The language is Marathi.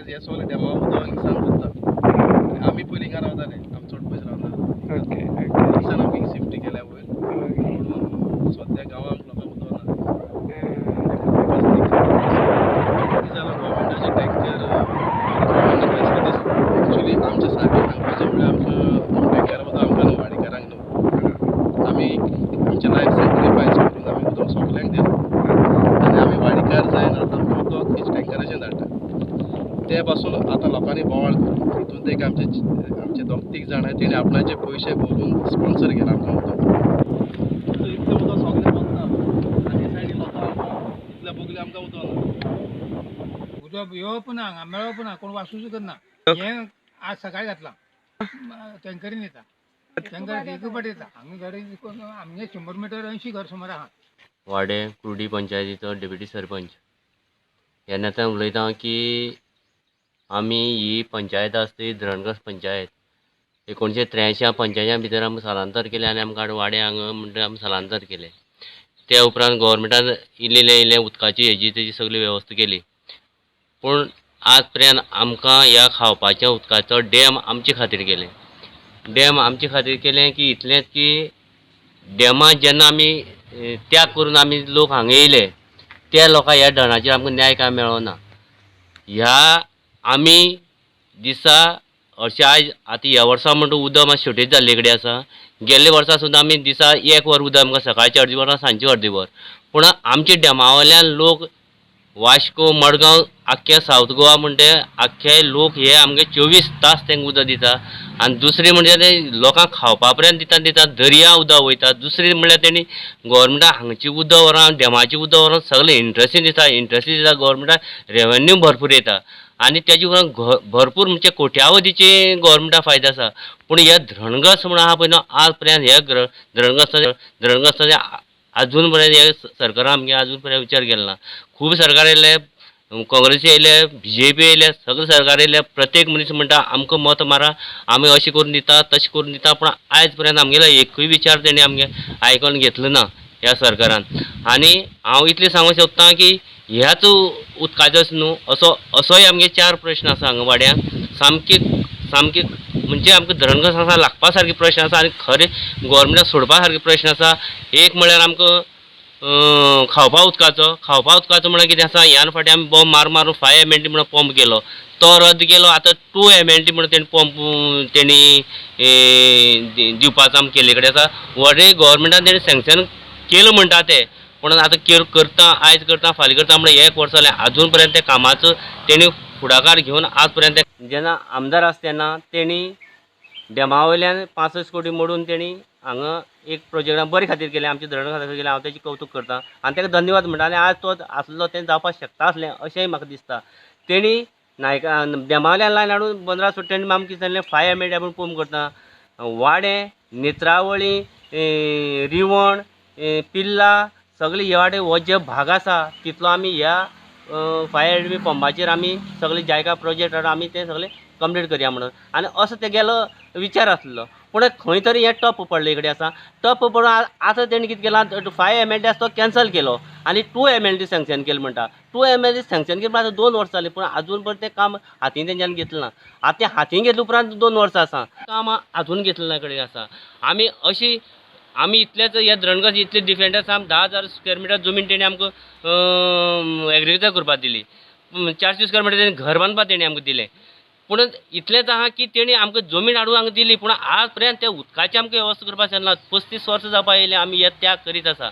हे सगळे डॅमा उदक हिंगसान वता आमी पयलीं हिंगा रावताले आमी चड पयस रावना ओके हिंगसान आमी शिफ्ट केल्या वयर ओके पूण सद्या गांवांत लोकांक उदक ना जालो गव्हर्मेंटाचे टॅक्सचेर एक्चुली आमच्या सारकें सांगपाचें म्हणल्यार आमच्या टँकरा उदक आमकां न्हू वाडीकारांक न्हू आमी आमचें लायफ सॅक्रिफायस करून आमी उदक सगल्यांक दिलां आनी आमी वाडीकार जायन आतां उदक हीच टँकराचें धाडटा ते पासून आतां लोकांनी बोवाळ करून तितूंत एक आमचे दोग तीग जाण आहाय तेणी आपणाचे पयशे भरून स्पॉन्सर केला आमकां उदक इतलें उदक सगळें बंद आनी सायडीन लोकांक इतले बोगले आमकां उदक ना उदक येवप ना हांगा मेळप ना कोण वासूच करना हें आज सकाळी घातलां टँकरीन येता टँकर एक पाट येता हांगा घरी आमगे 100 मिटर 80 घर सुमार आहा वाडे कुर्डी पंचायतीचो डेप्युटी सरपंच ह्या उलयता की आमी ही पंचायत आसा ती धरणगस पंचायत 1983 पंचायती भितर आमकां स्थलांतर केलें आनी आमकां वाडे हांगा म्हणटा आमी स्थलांतर केलें त्या उपरांत गोवोरमेंटान इल्लें उदकाची हेजी तेजी सगळी वेवस्था केली पूण आज पर्यंत आमकां ह्या खावपाच्या उदकाचो डॅम आमचे खातीर केलें डॅम आमचे खातीर केलें की इतलेंच की डॅमा जेन्ना आमी त्याग करून आमी लोक हांगा येयले त्या लोकांक ह्या धरणाचेर आमकां न्याय काय मेळोना ह्या आमी दिसा अशें आयज आतां ह्या वर्सा म्हणटा उदक मातशें शॉर्टेज जाल्ले कडेन आसा गेल्ले वर्सा सुद्दां आमी दिसा 1 वर उदक आमकां सकाळचें अर्दी वर सांजचें अर्दी वर पूण आमच्या डॅमा वयल्यान लोक वास्को मडगांव आख्खे सावथ गोवा म्हणटे आख्खे लोक हे आमगे 24 तास तेंका उदक दिता आनी दुसरें म्हणजे ते लोकांक खावपा पर्यंत दिता दर्या उदक वयता दुसरें म्हणल्यार तेणी गोवोरमेंटान हांगची उदक व्हरोन डॅमाची उदक व्हरोन सगळें इंट्रस्टीन दिता गोवोरमेंटाक रेवेन्यू भरपूर येता आनी तेजे उपरांत भरपूर म्हणजे कोट्यावधीचे गोवोरमेंटाक फायदो आसा पूण हे धरणगस म्हण आहा पळय न्हू आज पर्यंत हे धरणगसाचे अजून पर्यंत हे सरकारान आमगे अजून पर्यंत विचार केलो ना खूब सरकार येयले काँग्रेसी येयले BJP येयले सगळे सरकार येयले प्रत्येक मनीस म्हणटा आमकां मत मारा आमी अशें करून दिता तशें करून दिता पूण आयज पर्यंत आमगेलो एकूय विचार तेणी आमगे आयकोन घेतलो ना ह्या सरकारान आनी हांव इतलें सांगूंक सोदतां की ह्याच उदकाचो न्हू असोय आमगे 4 प्रश्न आसा हांगा वाड्यान सामके म्हणजे आमकां धरणगस आसा लागपा सारके प्रश्न आसा आनी खरें गोवोरमेंटाक सोडपा सारके प्रश्न आसा एक म्हळ्यार आमकां खावपा उदकाचो म्हळ्यार कितें आसा ह्यान फाटीं आमी बॉम्ब मारून 5 MLD म्हणून पंप केलो तो रद्द केलो आतां 2 MLD म्हणून तेणी पंप तेणी दिवपाचो आमी केल्ले कडेन आसा व्हडले गोवोरमेंटान तेणी सँक्शन केलो म्हणटा ते पूण आतां करता आयज करता फाल्यां करता म्हणल्यार 1 वर्स जालें अजून पर्यंत त्या कामाचो तेणी फुडाकार घेवन आज पर्यंत जेन्ना आमदार आसा तेन्ना तेणी डॅमा वयल्यान 65 कोटी मोडून तेणी हांगा एक प्रोजेक्ट बरे खातीर केलें आमच्या धरणा खातीर केलें हांव तेजें कौतुक करतां आनी ताका धन्यवाद म्हणटा आनी आज तो आसलो तें जावपाक शकता आसलें अशेंय म्हाका दिसता तेणी नायका डॅमा वयल्यान लायन हाडून 15 सुट्टे तेणी आमकां कितें सांगलें 5 MLD आपूण पंप करता वाडे नेत्रावळी रिवण पिल्ला सगळे हे वाटे हो जे भाग आसा तितलो आमी ह्या 5 MLD पंपाचेर आमी सगळे जायका प्रोजेक्ट आमी ते सगळे कंप्लीट करया म्हणून आनी असो तेगेलो विचार आसलो पूण खंय तरी हे टप पडले कडेन आसा टप पडून आतां तेणी कितें केलां 5 MLD आसा तो कॅन्सल केलो आनी 2 MLD सँक्शन केलें म्हणटा 2 MLD सँक्शन केलें आतां 2 वर्सां जालीं पूण आजून पर्यंत तें काम हातीन तेंच्यान घेतलें ना आतां तें हातीन घेतले उपरांत 2 वर्सां आसा काम आजून घेतलें ना कडेन आसा आमी इतलेच ह्या धरणगस इतले डिफेंड आसा 10,000 स्क्वेअर मिटर जमीन तेणी आमकां एग्रीकल्चर करपाक दिली 400 स्क्वेअर मिटर तेणी घर बांदपाक तेणी आमकां दिलें पूण इतलेंच आहा की तेणी आमकां जमीन हाडून हांगा दिली पूण आज पर्यंत त्या उदकाची आमकां वेवस्था करपाक शकना 35 वर्सां जावपाक येयलीं आमी हे त्याग करीत आसा